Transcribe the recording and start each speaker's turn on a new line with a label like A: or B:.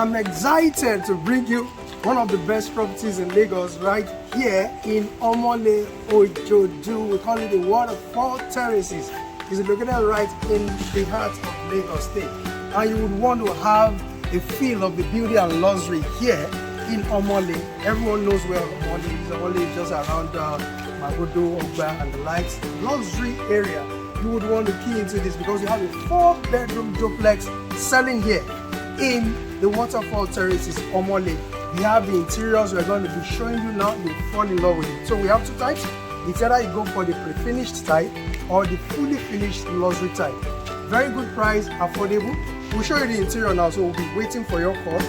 A: I'm excited to bring you one of the best properties in Lagos right here in Omole, Ojodu. We call it the WaterFall Terraces. It's located right in the heart of Lagos State. And you would want to have a feel of the beauty and luxury here in Omole. Everyone knows where Omole is. Omole is just around Magodo, Ogba and the likes. Luxury area. You would want to key into this because you have a 4-bedroom duplex selling here in the WaterFall Terraces Omole. We have the interiors we're going to be showing you now. You'll fall in love with it. So we have two types. It's either you go for the pre-finished type or the fully finished luxury type. Very good price, affordable. We'll show you the interior now, so we'll be waiting for your call.